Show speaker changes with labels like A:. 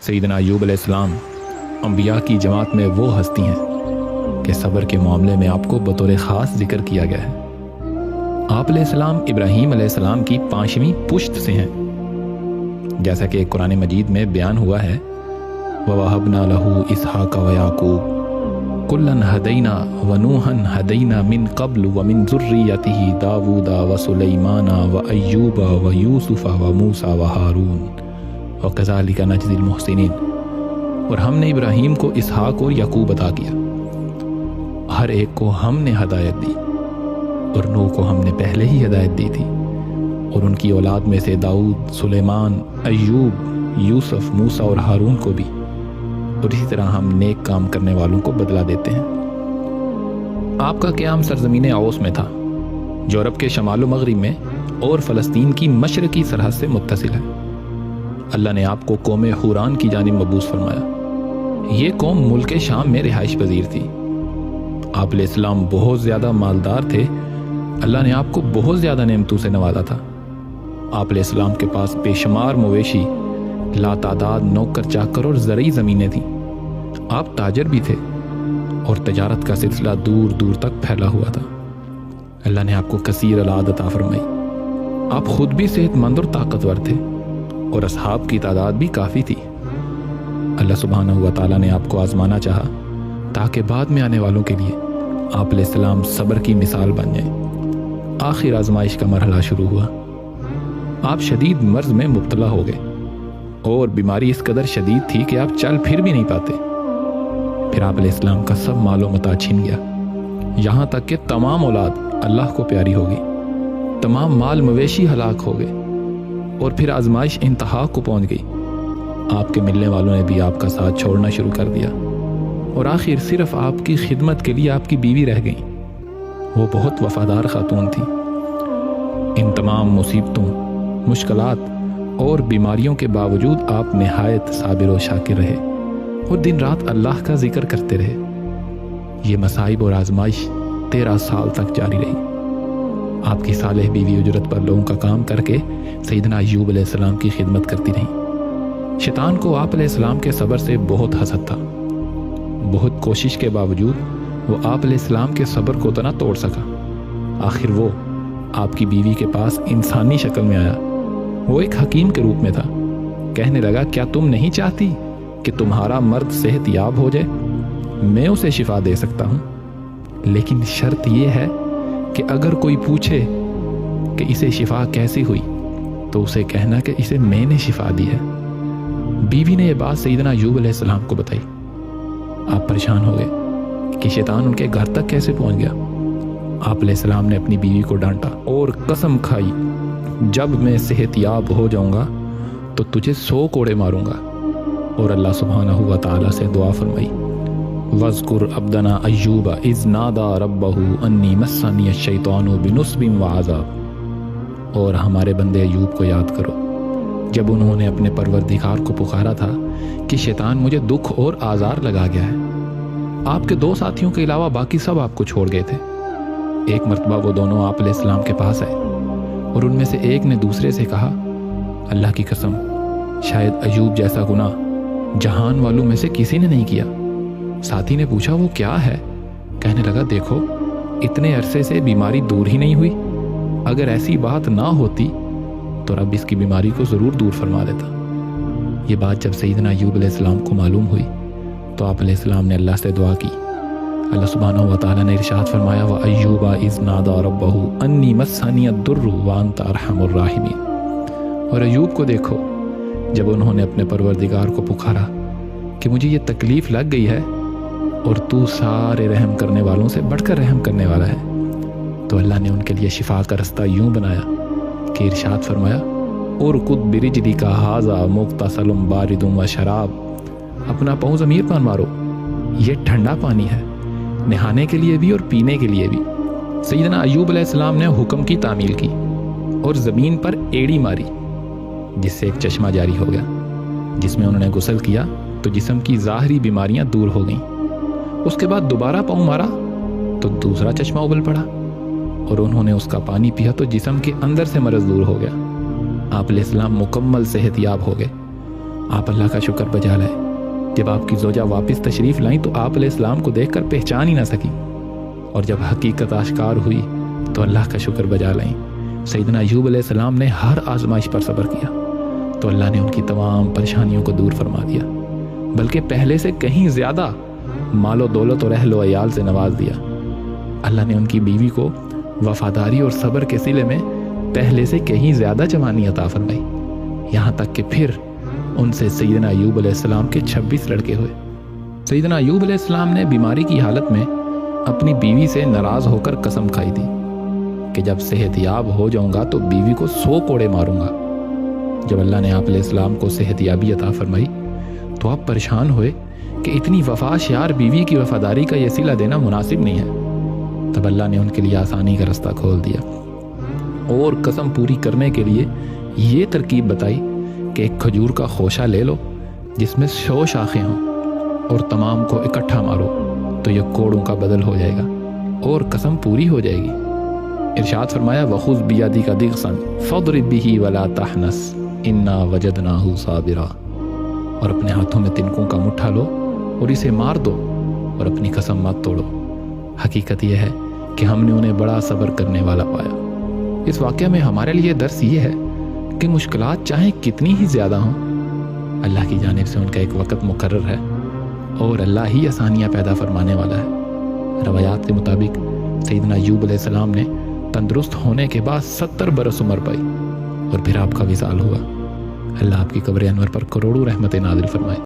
A: سیدنا ایوب علیہ السلام انبیاء کی جماعت میں وہ ہستی ہیں کہ صبر کے معاملے میں آپ کو بطور خاص ذکر کیا گیا ہے۔ آپ علیہ السلام ابراہیم علیہ السلام کی 5ویں پشت سے ہیں، جیسا کہ قرآن مجید میں بیان ہوا ہے وَوَهَبْنَا لَهُ إِسْحَاقَ وَيَعْقُوبَ كُلًّا هَدَيْنَا وَنُوحًا هَدَيْنَا مِن قَبْلُ وَمِن ذُرِّيَّتِهِ دَاوُودَ وَسُلَيْمَانَ وَأَيُّوبَ وَيُوسُفَ وَمُوسَى وَهَارُونَ وَكَذَلِكَ نَجْزِي الْمُحْسِنِينَ، اور ہم نے ابراہیم کو اسحاق اور یعقوب عطا کیا، ہر ایک کو ہم نے ہدایت دی، اور نوح کو ہم نے پہلے ہی ہدایت دی تھی، اور ان کی اولاد میں سے داؤد، سلیمان، ایوب، یوسف، موسیٰ اور ہارون کو بھی، اور اسی طرح ہم نیک کام کرنے والوں کو بدلہ دیتے ہیں۔ آپ کا قیام سرزمین اوس میں تھا، جو عرب کے شمال و مغرب میں اور فلسطین کی مشرقی سرحد سے متصل ہے۔ اللہ نے آپ کو قوم حوران کی جانب مبعوث فرمایا۔ یہ قوم ملک شام میں رہائش پذیر تھی۔ آپ علیہ السلام بہت زیادہ مالدار تھے، اللہ نے آپ کو بہت زیادہ نعمتوں سے نوازا تھا۔ آپ علیہ السلام کے پاس بے شمار مویشی، لاتعداد نوکر چاکر اور زرعی زمینیں تھیں۔ آپ تاجر بھی تھے، اور تجارت کا سلسلہ دور دور تک پھیلا ہوا تھا۔ اللہ نے آپ کو کثیر اولاد عطا فرمائی۔ آپ خود بھی صحت مند اور طاقتور تھے، اور اصحاب کی تعداد بھی کافی تھی۔ اللہ سبحانہ و تعالیٰ نے آپ کو آزمانا چاہا تاکہ بعد میں آنے والوں کے لیے آپ علیہ السلام صبر کی مثال بن جائیں۔ آخر آزمائش کا مرحلہ شروع ہوا۔ آپ شدید مرض میں مبتلا ہو گئے، اور بیماری اس قدر شدید تھی کہ آپ چل پھر بھی نہیں پاتے۔ پھر آپ علیہ السلام کا سب مال و متاع چھن گیا، یہاں تک کہ تمام اولاد اللہ کو پیاری ہوگی، تمام مال مویشی ہلاک ہو گئے، اور پھر آزمائش انتہا کو پہنچ گئی۔ آپ کے ملنے والوں نے بھی آپ کا ساتھ چھوڑنا شروع کر دیا، اور آخر صرف آپ کی خدمت کے لیے آپ کی بیوی رہ گئیں۔ وہ بہت وفادار خاتون تھی۔ ان تمام مصیبتوں، مشکلات اور بیماریوں کے باوجود آپ نہایت صابر و شاکر رہے، اور دن رات اللہ کا ذکر کرتے رہے۔ یہ مصائب اور آزمائش 13 سال تک جاری رہی۔ آپ کی صالح بیوی اجرت پر لوگوں کا کام کر کے سیدنا ایوب علیہ السلام کی خدمت کرتی رہیں۔ شیطان کو آپ علیہ السلام کے صبر سے بہت حسد تھا۔ بہت کوشش کے باوجود وہ آپ علیہ السلام کے صبر کو تو نہ توڑ سکا۔ آخر وہ آپ کی بیوی کے پاس انسانی شکل میں آیا۔ وہ ایک حکیم کے روپ میں تھا۔ کہنے لگا، کیا تم نہیں چاہتی کہ تمہارا مرد صحت یاب ہو جائے؟ میں اسے شفا دے سکتا ہوں، لیکن شرط یہ ہے کہ اگر کوئی پوچھے کہ اسے شفا کیسی ہوئی تو اسے کہنا کہ اسے میں نے شفا دی ہے۔ بیوی نے یہ بات سیدنا ایوب علیہ السلام کو بتائی۔ آپ پریشان ہو گئے کہ شیطان ان کے گھر تک کیسے پہنچ گیا۔ آپ علیہ السلام نے اپنی بیوی کو ڈانٹا اور قسم کھائی، جب میں صحت یاب ہو جاؤں گا تو تجھے 100 کوڑے ماروں گا، اور اللہ سبحانہ و تعالیٰ سے دعا فرمائی، وَاذْكُرْ عَبْدَنَا أَيُّوبَ إِذْ نَادَى رَبَّهُ أَنِّي مَسَّنِيَ الشَّيْطَانُ بِنُصْبٍ وَعَذَابٍ، اور ہمارے بندے ایوب کو یاد کرو جب انہوں نے اپنے پروردگار کو پکارا تھا کہ شیطان مجھے دکھ اور آزار لگا گیا ہے۔ آپ کے 2 ساتھیوں کے علاوہ باقی سب آپ کو چھوڑ گئے تھے۔ ایک مرتبہ وہ دونوں آپ علیہ السلام کے پاس آئے، اور ان میں سے ایک نے دوسرے سے کہا، اللہ کی قسم، شاید ایوب جیسا گناہ جہان والوں میں سے کسی نے نہیں کیا۔ ساتھی نے پوچھا، وہ کیا ہے؟ کہنے لگا، دیکھو، اتنے عرصے سے بیماری دور ہی نہیں ہوئی۔ اگر ایسی بات نہ ہوتی تو رب اس کی بیماری کو ضرور دور فرما دیتا۔ یہ بات جب سیدنا ایوب علیہ السلام کو معلوم ہوئی تو آپ علیہ السلام نے اللہ سے دعا کی۔ اللہ سبحانہ و تعالیٰ نے ارشاد فرمایا، وَأَيُّوبَ إِذْ نَادَى رَبَّهُ أَنِّي مَسَّنِيَ الضُّرُّ وَأَنْتَ أَرْحَمُ الرَّاحِمِينَ، اور ایوب کو دیکھو جب انہوں نے اپنے پروردگار کو پکارا کہ مجھے یہ تکلیف لگ گئی ہے، اور تو سارے رحم کرنے والوں سے بڑھ کر رحم کرنے والا ہے، تو اللہ نے ان کے لیے شفا کا رستہ یوں بنایا کہ ارشاد فرمایا، اُرْكُضْ بِرِجْلِكَ هَٰذَا مُغْتَسَلٌ بَارِدٌ وَشَرَابٌ، اپنا پاؤں زمین پر مارو، یہ ٹھنڈا پانی ہے، نہانے کے لیے بھی اور پینے کے لیے بھی۔ سیدنا ایوب علیہ السلام نے حکم کی تعمیل کی اور زمین پر ایڑی ماری، جس سے ایک چشمہ جاری ہو گیا، جس میں انہوں نے غسل کیا تو جسم کی ظاہری بیماریاں دور ہو گئیں۔ اس کے بعد دوبارہ پاؤں مارا تو دوسرا چشمہ ابل پڑا، اور انہوں نے اس کا پانی پیا تو جسم کے اندر سے مرض دور ہو گیا۔ آپ علیہ السلام مکمل صحت یاب ہو گئے، آپ اللہ کا شکر بجا لائے۔ جب آپ کی زوجہ واپس تشریف لائیں تو آپ علیہ السلام کو دیکھ کر پہچان ہی نہ سکی، اور جب حقیقت آشکار ہوئی تو اللہ کا شکر بجا لائیں۔ سیدنا ایوب علیہ السلام نے ہر آزمائش پر صبر کیا تو اللہ نے ان کی تمام پریشانیوں کو دور فرما دیا، بلکہ پہلے سے کہیں زیادہ مال و دولت اور اہل و عیال سے نواز دیا۔ اللہ نے ان کی بیوی کو وفاداری اور صبر کے صلے میں پہلے سے کہیں زیادہ جوانی عطا فرمائی، یہاں تک کہ پھر ان سے سیدنا ایوب علیہ السلام کے 26 لڑکے ہوئے۔ سیدنا ایوب علیہ السلام نے بیماری کی حالت میں اپنی بیوی سے ناراض ہو کر قسم کھائی تھی کہ جب صحت یاب ہو جاؤں گا تو بیوی کو 100 کوڑے ماروں گا۔ جب اللہ نے آپ علیہ السلام کو صحت یابی عطا فرمائی تو آپ پریشان ہوئے کہ اتنی وفاشیار بیوی کی وفاداری کا یہ صلہ دینا مناسب نہیں ہے۔ تب اللہ نے ان کے لیے آسانی کا رستہ کھول دیا اور قسم پوری کرنے کے لیے یہ ترکیب بتائی کہ ایک کھجور کا خوشہ لے لو جس میں 100 شاخیں ہوں اور تمام کو اکٹھا مارو تو یہ کوڑوں کا بدل ہو جائے گا اور قسم پوری ہو جائے گی۔ ارشاد فرمایا وَخُذْ بِيَدِكَ ضِغْثًا فَاضْرِب بِهِ وَلَا تَحْنَثْ إِنَّا وَجَدْنَاهُ صَابِرًا، اور اپنے ہاتھوں میں تنکوں کا مٹھا لو اور اسے مار دو اور اپنی قسم مت توڑو، حقیقت یہ ہے کہ ہم نے انہیں بڑا صبر کرنے والا پایا۔ اس واقعہ میں ہمارے لیے درس یہ ہے کہ مشکلات چاہے کتنی ہی زیادہ ہوں، اللہ کی جانب سے ان کا ایک وقت مقرر ہے اور اللہ ہی آسانیاں پیدا فرمانے والا ہے۔ روایات کے مطابق سیدنا ایوب علیہ السلام نے تندرست ہونے کے بعد 70 برس عمر پائی اور پھر آپ کا وصال ہوا۔ اللہ آپ کی قبر انور پر کروڑوں رحمتیں نازل فرمائے۔